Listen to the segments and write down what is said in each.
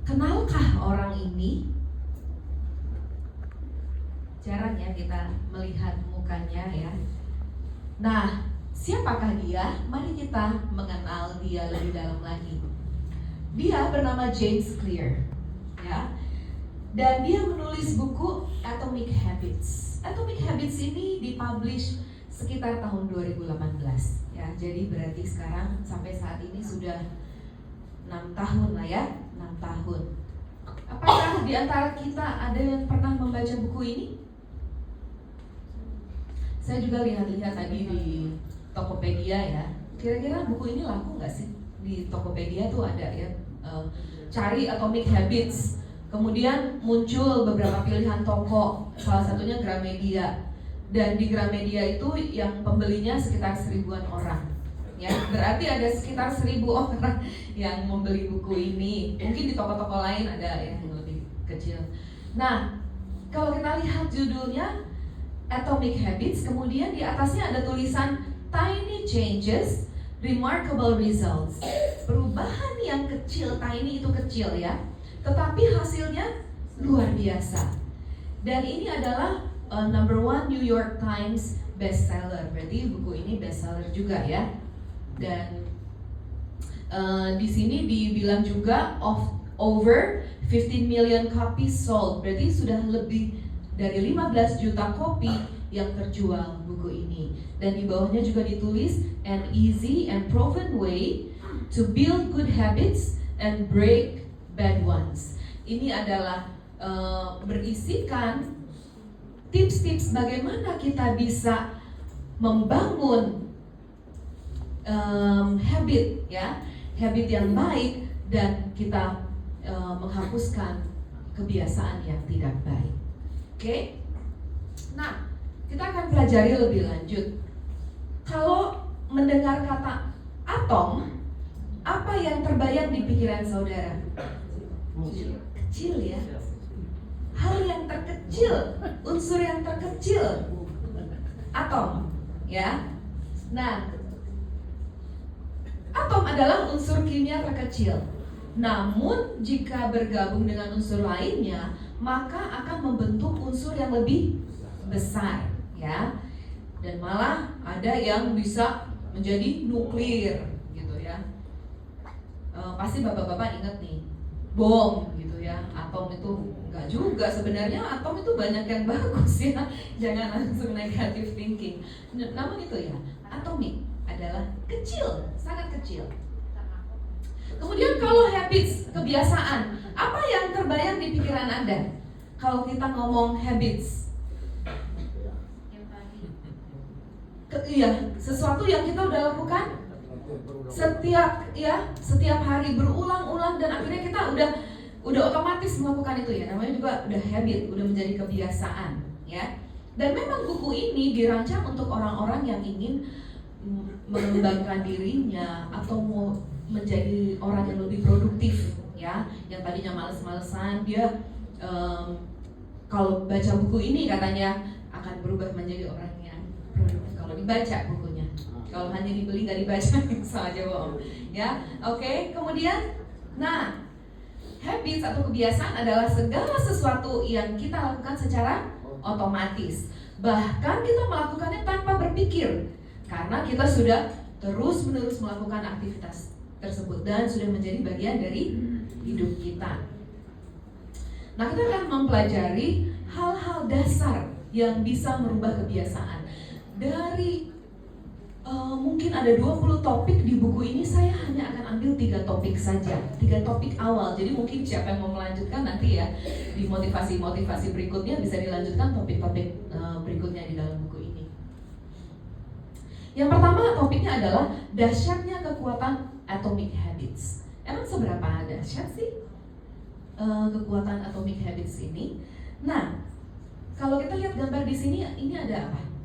Kenalkah orang ini? Jarang ya kita melihat mukanya ya. Nah, siapakah dia? Mari kita mengenal dia lebih dalam lagi. Dia bernama James Clear, ya. Dan dia menulis buku Atomic Habits. Atomic Habits ini dipublish sekitar tahun 2018, ya. Jadi berarti sekarang sampai saat ini sudah 6 tahun lah ya, 6 tahun. Apakah di antara kita ada yang pernah membaca buku ini? Saya juga lihat-lihat tadi di Tokopedia ya. Kira-kira buku ini laku nggak sih? Di Tokopedia tuh ada ya, cari Atomic Habits. Kemudian muncul beberapa pilihan toko, salah satunya Gramedia. Dan di Gramedia itu yang pembelinya sekitar 1000-an orang. Ya, berarti ada sekitar 1000 orang yang membeli buku ini. Mungkin di toko-toko lain ada yang lebih kecil. Nah, kalau kita lihat judulnya Atomic Habits, kemudian di atasnya ada tulisan Tiny Changes, Remarkable Results. Perubahan yang kecil, tiny itu kecil ya, tetapi hasilnya luar biasa. Dan ini adalah number 1 New York Times bestseller. Berarti buku ini bestseller juga ya. Dan di sini dibilang juga over 15 million copies sold. Berarti sudah lebih dari 15 juta kopi yang terjual buku ini. Dan di bawahnya juga ditulis an easy and proven way to build good habits and break bad ones. Ini adalah berisikan tips-tips bagaimana kita bisa membangun habit ya, habit yang baik, dan kita menghapuskan kebiasaan yang tidak baik. Oke? Nah, kita akan pelajari lebih lanjut. Kalau mendengar kata atom, apa yang terbayang di pikiran saudara? Kecil ya. Hal yang terkecil, unsur yang terkecil, atom, ya. Nah, atom adalah unsur kimia terkecil. Namun jika bergabung dengan unsur lainnya, maka akan membentuk unsur yang lebih besar, ya. Dan malah ada yang bisa menjadi nuklir, gitu ya. Pasti bapak-bapak ingat nih, bom, gitu ya. Atom itu enggak juga sebenarnya. Atom itu banyak yang bagus ya. Jangan langsung negative thinking. Namun itu ya, atomik adalah kecil, sangat kecil. Kemudian kalau habits, kebiasaan, apa yang terbayang di pikiran Anda kalau kita ngomong habits? Iya, sesuatu yang kita udah lakukan setiap hari berulang-ulang, dan akhirnya kita udah otomatis melakukan itu ya. Namanya juga udah habit, udah menjadi kebiasaan ya. Dan memang buku ini dirancang untuk orang-orang yang ingin mengembangkan dirinya atau mau menjadi orang yang lebih produktif ya. Yang tadinya males-malesan, dia kalau baca buku ini katanya akan berubah menjadi orang yang produktif kalau dibaca bukunya. Kalau hanya dibeli nggak dibaca, salah aja bohong ya. Oke, kemudian nah, habits atau kebiasaan adalah segala sesuatu yang kita lakukan secara otomatis. Bahkan kita melakukannya tanpa berpikir, karena kita sudah terus-menerus melakukan aktivitas tersebut dan sudah menjadi bagian dari hidup kita. Nah, kita akan mempelajari hal-hal dasar yang bisa merubah kebiasaan. Dari mungkin ada 20 topik di buku ini, saya hanya akan ambil 3 topik saja, 3 topik awal. Jadi mungkin siapa yang mau melanjutkan nanti ya, di motivasi-motivasi berikutnya bisa dilanjutkan topik-topik berikutnya di dalam buku ini. Yang pertama topiknya adalah dahsyatnya kekuatan Atomic Habits. Emang seberapa dahsyat sih kekuatan Atomic Habits ini? Nah, kalau kita lihat gambar di sini, ini ada apa?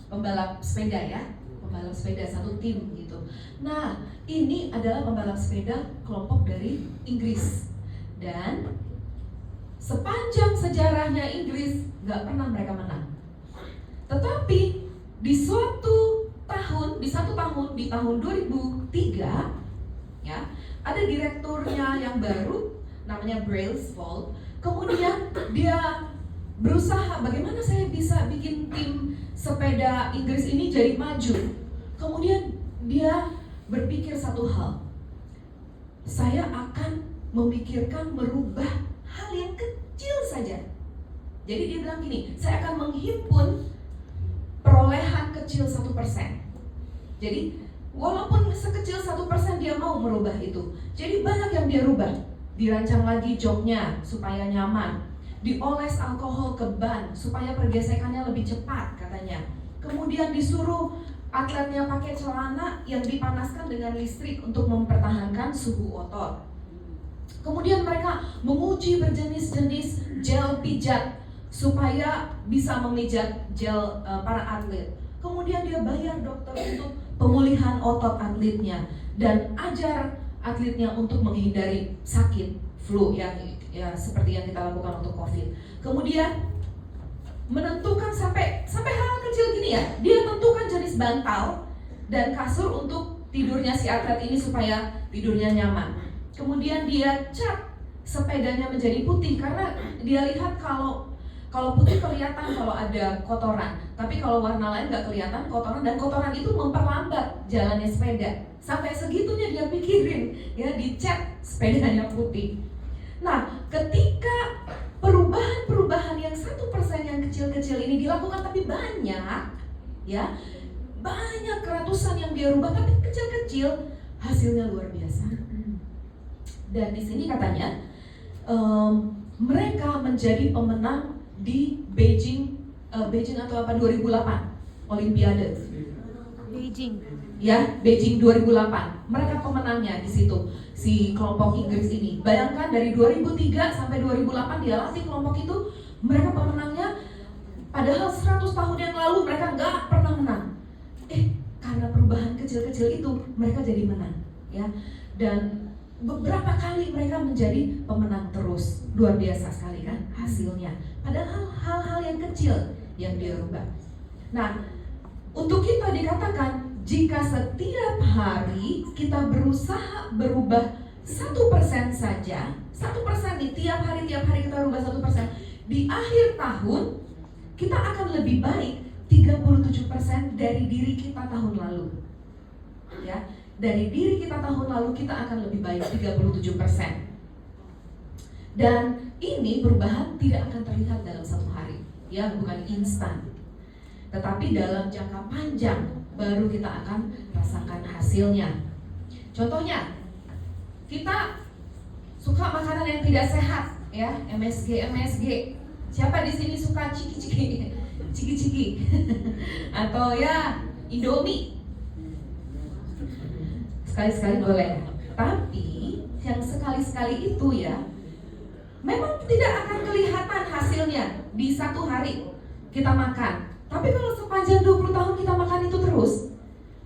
Pembalap sepeda ya, pembalap sepeda satu tim gitu. Nah, ini adalah pembalap sepeda kelompok dari Inggris. Dan sepanjang sejarahnya Inggris nggak pernah mereka menang. Tetapi di satu tahun di tahun 2003 ya, direkturnya yang baru, namanya Brailsford. Kemudian dia berusaha bagaimana saya bisa bikin tim sepeda Inggris ini jadi maju. Kemudian dia berpikir satu hal, saya akan memikirkan merubah hal yang kecil saja. Jadi dia bilang gini, saya akan menghimpun perolehan kecil 1%. Jadi walaupun sekecil 1% dia mau merubah itu. Jadi banyak yang dia rubah. Dirancang lagi joknya supaya nyaman, dioles alkohol ke ban supaya pergesekannya lebih cepat katanya. Kemudian disuruh atletnya pakai celana yang dipanaskan dengan listrik untuk mempertahankan suhu otot. Kemudian mereka menguji berjenis-jenis gel pijat supaya bisa memijat gel para atlet. Kemudian dia bayar dokter untuk pemulihan otot atletnya dan ajar atletnya untuk menghindari sakit flu ya seperti yang kita lakukan untuk COVID. Kemudian menentukan sampai hal kecil gini ya, dia tentukan jenis bantal dan kasur untuk tidurnya si atlet ini supaya tidurnya nyaman. Kemudian dia cat sepedanya menjadi putih karena dia lihat kalau putih kelihatan kalau ada kotoran, tapi kalau warna lain nggak kelihatan kotoran, dan kotoran itu memperlambat jalannya sepeda. Sampai segitunya dia pikirin, ya, dicat sepedanya putih. Nah, ketika perubahan-perubahan yang 1% yang kecil-kecil ini dilakukan, tapi banyak, ya, banyak ratusan yang dia rubah, tapi kecil-kecil, hasilnya luar biasa. Dan di sini katanya mereka menjadi pemenang di Beijing atau apa 2008 Olimpiade. Beijing 2008. Mereka pemenangnya di situ, si kelompok Inggris ini. Bayangkan dari 2003 sampai 2008 dia latih kelompok itu, mereka pemenangnya. Padahal 100 tahun yang lalu mereka nggak pernah menang. Karena perubahan kecil-kecil itu mereka jadi menang, ya. Dan beberapa kali mereka menjadi pemenang terus. Luar biasa sekali kan hasilnya. Padahal hal-hal yang kecil yang dia rubah. Nah, untuk kita dikatakan jika setiap hari kita berusaha berubah 1% saja, 1% nih, tiap hari kita rubah 1%, di akhir tahun kita akan lebih baik 37% dari diri kita tahun lalu. Ya, dari diri kita tahun lalu kita akan lebih baik 37%. Dan ini perubahan tidak akan terlihat dalam satu hari, ya, bukan instan. Tetapi dalam jangka panjang baru kita akan rasakan hasilnya. Contohnya, kita suka makanan yang tidak sehat, ya, MSG. Siapa di sini suka ciki-ciki? Atau ya Indomie? Sekali-sekali boleh. Tapi yang sekali-sekali itu ya, memang tidak akan kelihatan hasilnya di satu hari kita makan. Tapi kalau sepanjang 20 tahun kita makan itu terus,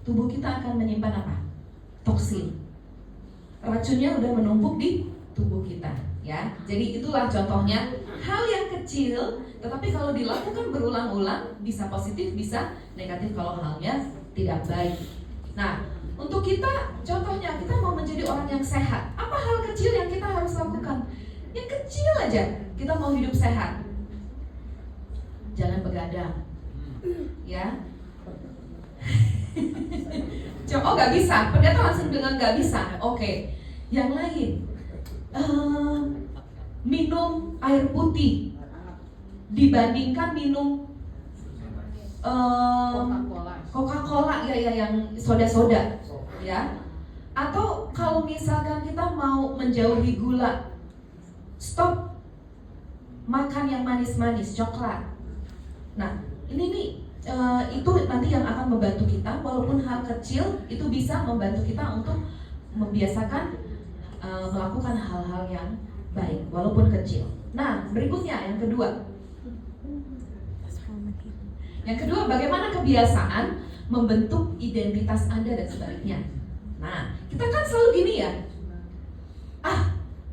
tubuh kita akan menyimpan apa? Toksin. Racunnya udah menumpuk di tubuh kita, ya. Jadi itulah contohnya hal yang kecil, tetapi kalau dilakukan berulang-ulang bisa positif, bisa negatif kalau halnya tidak baik. Nah, untuk kita, contohnya kita mau menjadi orang yang sehat. Apa hal kecil yang kita harus lakukan? Yang kecil aja, kita mau hidup sehat. Jangan begadang, ya. Coba, oh nggak bisa, ternyata langsung dengan nggak bisa. Oke. Yang lain, minum air putih dibandingkan minum Coca-Cola ya yang soda-soda, ya. Atau kalau misalkan kita mau menjauhi gula, stop makan yang manis-manis, coklat. Nah, ini nih itu nanti yang akan membantu kita, walaupun hal kecil itu bisa membantu kita untuk membiasakan melakukan hal-hal yang baik walaupun kecil. Nah, berikutnya yang kedua. Yang kedua, bagaimana kebiasaan membentuk identitas Anda dan sebaliknya. Nah, kita kan selalu gini ya.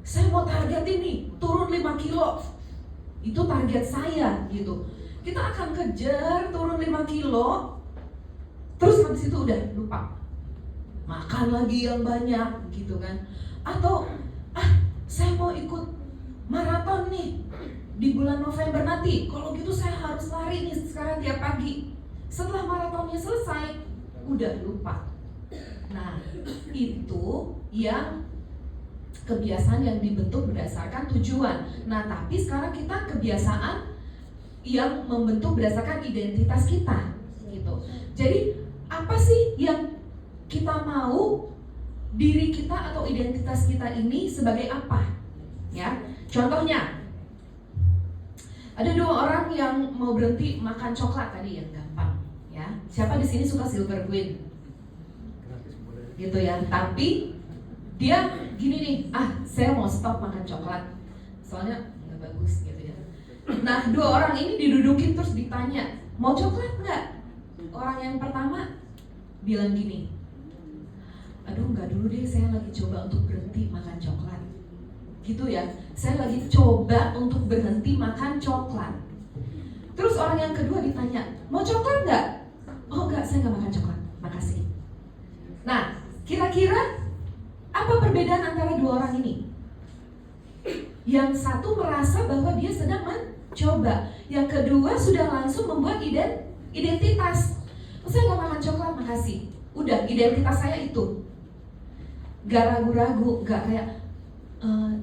Saya mau target ini, turun 5 kilo. Itu target saya gitu. Kita akan kejar turun 5 kilo. Terus habis itu udah lupa. makan lagi yang banyak gitu kan. Atau saya mau ikut maraton nih di bulan November nanti, kalau gitu saya harus lari nih sekarang tiap pagi. Setelah maratonnya selesai, udah lupa. Nah, itu yang kebiasaan yang dibentuk berdasarkan tujuan. Nah, tapi sekarang kita kebiasaan yang membentuk berdasarkan identitas kita gitu. Jadi apa sih yang kita mau diri kita atau identitas kita ini sebagai apa? Ya, contohnya ada 2 orang yang mau berhenti makan coklat tadi yang gampang, ya. Siapa di sini suka Silver Queen? Gitu ya. Tapi dia gini nih, saya mau stop makan coklat, soalnya nggak bagus gitu ya. Nah, 2 orang ini didudukin terus ditanya, mau coklat nggak? Orang yang pertama bilang gini, aduh nggak dulu deh, saya lagi coba untuk berhenti makan coklat. Gitu ya, saya lagi coba untuk berhenti makan coklat. Terus orang yang kedua ditanya, mau coklat nggak? Oh nggak, saya nggak makan coklat, makasih. Nah, kira-kira apa perbedaan antara 2 orang ini? Yang satu merasa bahwa dia sedang mencoba, yang kedua sudah langsung membuat identitas. Saya nggak makan coklat, makasih. Udah, identitas saya itu. Gak ragu-ragu, gak kayak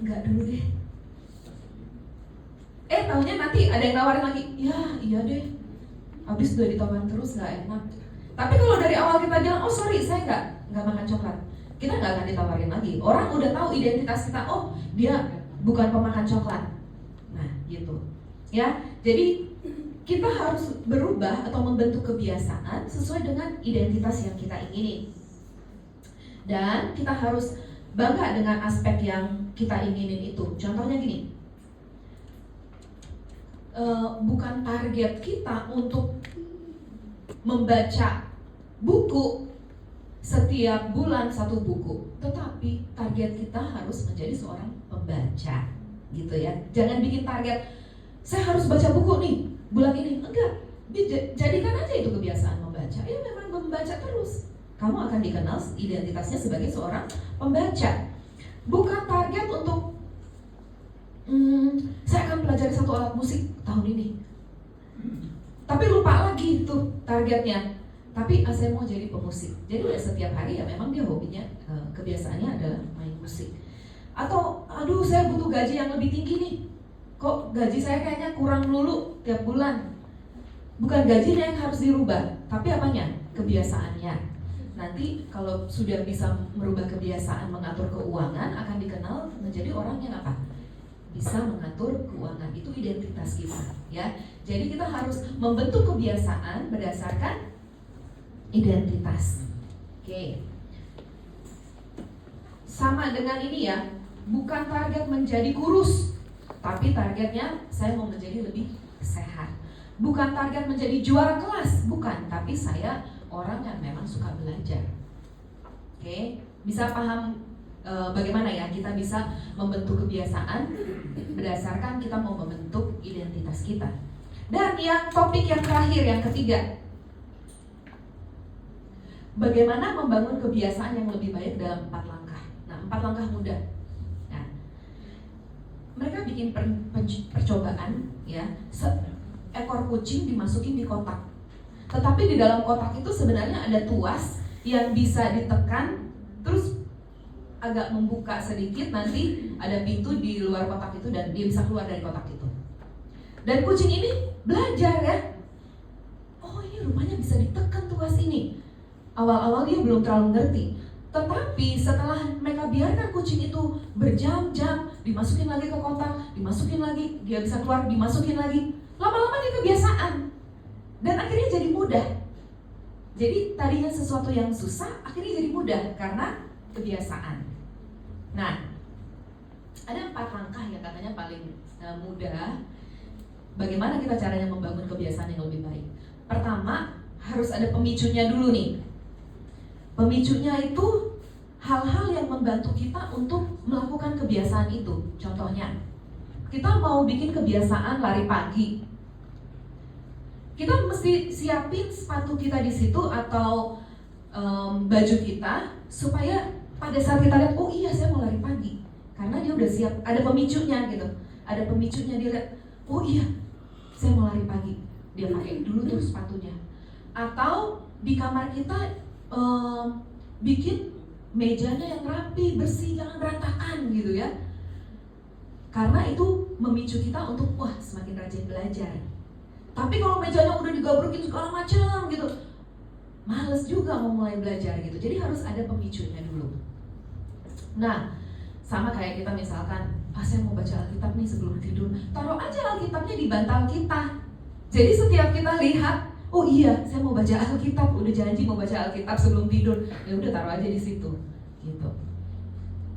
nggak dulu deh. Taunya nanti ada yang nawarin lagi, ya iya deh. Habis udah ditawarin terus nggak enak. Tapi kalau dari awal kita bilang, oh sorry saya nggak makan coklat, kita nggak akan ditawarin lagi. Orang udah tahu identitas kita, oh dia bukan pemakan coklat. Nah gitu. Ya, jadi kita harus berubah atau membentuk kebiasaan sesuai dengan identitas yang kita ingini. Dan kita harus bangga dengan aspek yang kita inginin itu. Contohnya gini, bukan target kita untuk membaca buku setiap bulan 1 buku, tetapi target kita harus menjadi seorang pembaca, gitu ya. Jangan bikin target, saya harus baca buku nih bulan ini. Enggak, jadikan aja itu kebiasaan membaca. Ya memang membaca terus, kamu akan dikenal identitasnya sebagai seorang pembaca. Bukan target untuk saya akan pelajari 1 alat musik tahun ini, tapi lupa lagi tuh targetnya. Tapi saya mau jadi pemusik. Jadi ya setiap hari ya memang dia hobinya, kebiasaannya adalah main musik. Atau aduh saya butuh gaji yang lebih tinggi nih, kok gaji saya kayaknya kurang melulu tiap bulan. Bukan gajinya yang harus dirubah, tapi apanya? Kebiasaannya. Nanti kalau sudah bisa merubah kebiasaan mengatur keuangan, akan dikenal menjadi orang yang apa? Bisa mengatur keuangan. Itu identitas kita, ya. Jadi kita harus membentuk kebiasaan berdasarkan identitas. Oke. Sama dengan ini ya, bukan target menjadi kurus, tapi targetnya saya mau menjadi lebih sehat. Bukan target menjadi juara kelas, bukan, tapi saya orang yang memang suka belajar. Oke, bisa paham bagaimana ya kita bisa membentuk kebiasaan berdasarkan kita mau membentuk identitas kita. Dan yang topik yang terakhir, yang ketiga, bagaimana membangun kebiasaan yang lebih baik dalam 4 langkah. Nah, 4 langkah mudah. Nah, mereka bikin percobaan ya, seekor kucing dimasukin di kotak. Tetapi di dalam kotak itu sebenarnya ada tuas yang bisa ditekan, terus agak membuka sedikit, nanti ada pintu di luar kotak itu dan dia bisa keluar dari kotak itu. Dan kucing ini belajar ya, oh ini rupanya bisa ditekan tuas ini. Awal-awal dia belum terlalu ngerti, tetapi setelah mereka biarkan kucing itu berjam-jam, dimasukin lagi ke kotak, dimasukin lagi, dia bisa keluar, dimasukin lagi, lama-lama dia kebiasaan dan akhirnya jadi mudah. Jadi tadinya sesuatu yang susah akhirnya jadi mudah karena kebiasaan. Nah, ada 4 langkah yang katanya paling mudah. Bagaimana kita caranya membangun kebiasaan yang lebih baik? Pertama, harus ada pemicunya dulu nih. Pemicunya itu hal-hal yang membantu kita untuk melakukan kebiasaan itu. Contohnya, kita mau bikin kebiasaan lari pagi. Kita mesti siapin sepatu kita di situ atau baju kita supaya pada saat kita lihat, oh iya saya mau lari pagi, karena dia udah siap, ada pemicunya gitu, ada pemicunya, dia lihat, oh iya saya mau lari pagi, dia pakai dulu tuh sepatunya. Atau di kamar kita bikin mejanya yang rapi, bersih, jangan berantakan gitu ya, karena itu memicu kita untuk wah semakin rajin belajar. Tapi kalau mejanya udah digabrukin segala macam gitu, males juga mau mulai belajar gitu. Jadi harus ada pemicunya dulu. Nah, sama kayak kita misalkan, saya mau baca Alkitab nih sebelum tidur, taruh aja Alkitabnya di bantal kita. Jadi setiap kita lihat, oh iya saya mau baca Alkitab, udah janji mau baca Alkitab sebelum tidur, ya udah taruh aja di situ gitu.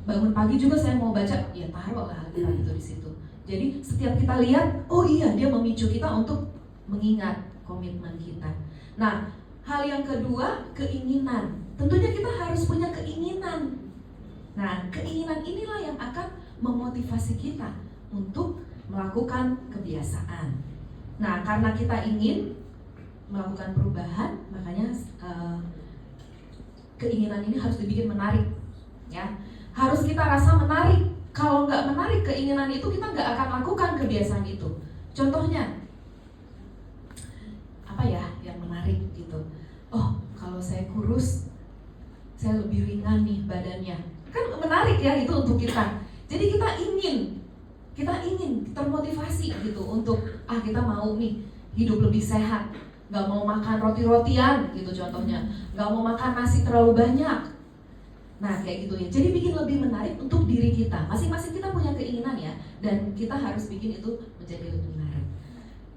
Bangun pagi juga saya mau baca, ya taruhlah Alkitab itu di situ. Jadi setiap kita lihat, oh iya dia memicu kita untuk mengingat komitmen kita. Nah, hal yang kedua, keinginan. Tentunya kita harus punya keinginan. Nah, keinginan inilah yang akan memotivasi kita untuk melakukan kebiasaan. Nah, karena kita ingin melakukan perubahan, makanya keinginan ini harus dibikin menarik, ya. Harus kita rasa menarik. Kalau nggak menarik keinginan itu, kita nggak akan lakukan kebiasaan itu. Contohnya, apa ya yang menarik gitu? Oh, kalau saya kurus, saya lebih ringan nih badannya. Kan menarik ya itu untuk kita. Jadi kita ingin termotivasi gitu untuk kita mau nih hidup lebih sehat, nggak mau makan roti-rotian gitu contohnya, nggak mau makan nasi terlalu banyak. Nah kayak gitu ya. Jadi bikin lebih menarik untuk diri kita. Masing-masing kita punya keinginan ya, dan kita harus bikin itu menjadi lebih menarik.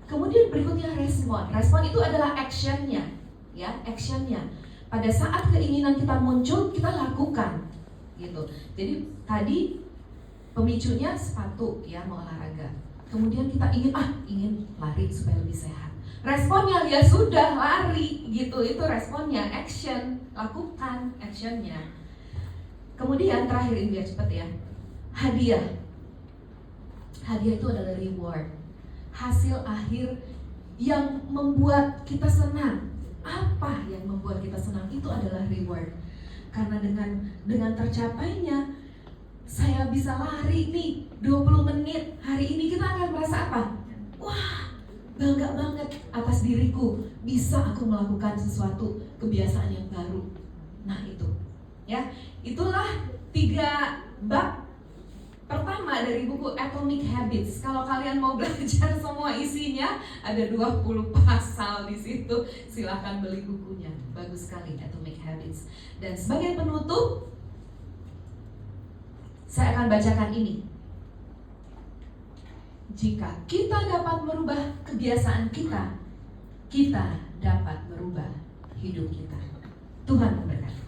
Kemudian berikutnya respon. Respon itu adalah actionnya, ya actionnya. Pada saat keinginan kita muncul, kita lakukan. Gitu. Jadi tadi pemicunya sepatu ya, mau olahraga. Kemudian kita ingin lari supaya lebih sehat. Responnya ya sudah lari gitu, itu responnya, action, lakukan actionnya. Kemudian terakhir ini biar cepet ya, hadiah. Hadiah itu adalah reward, hasil akhir yang membuat kita senang. Apa yang membuat kita senang itu adalah reward. Karena dengan tercapainya saya bisa lari nih 20 menit hari ini, kita akan merasa apa? Wah, bangga banget atas diriku, bisa aku melakukan sesuatu kebiasaan yang baru. Nah itu ya, itulah 3 bab pertama dari buku Atomic Habits. Kalau kalian mau belajar semua isinya, ada 20 pasal di situ. Silahkan beli bukunya, bagus sekali Atomic Habits. Dan sebagai penutup, saya akan bacakan ini. Jika kita dapat merubah kebiasaan kita, kita dapat merubah hidup kita. Tuhan memberkati.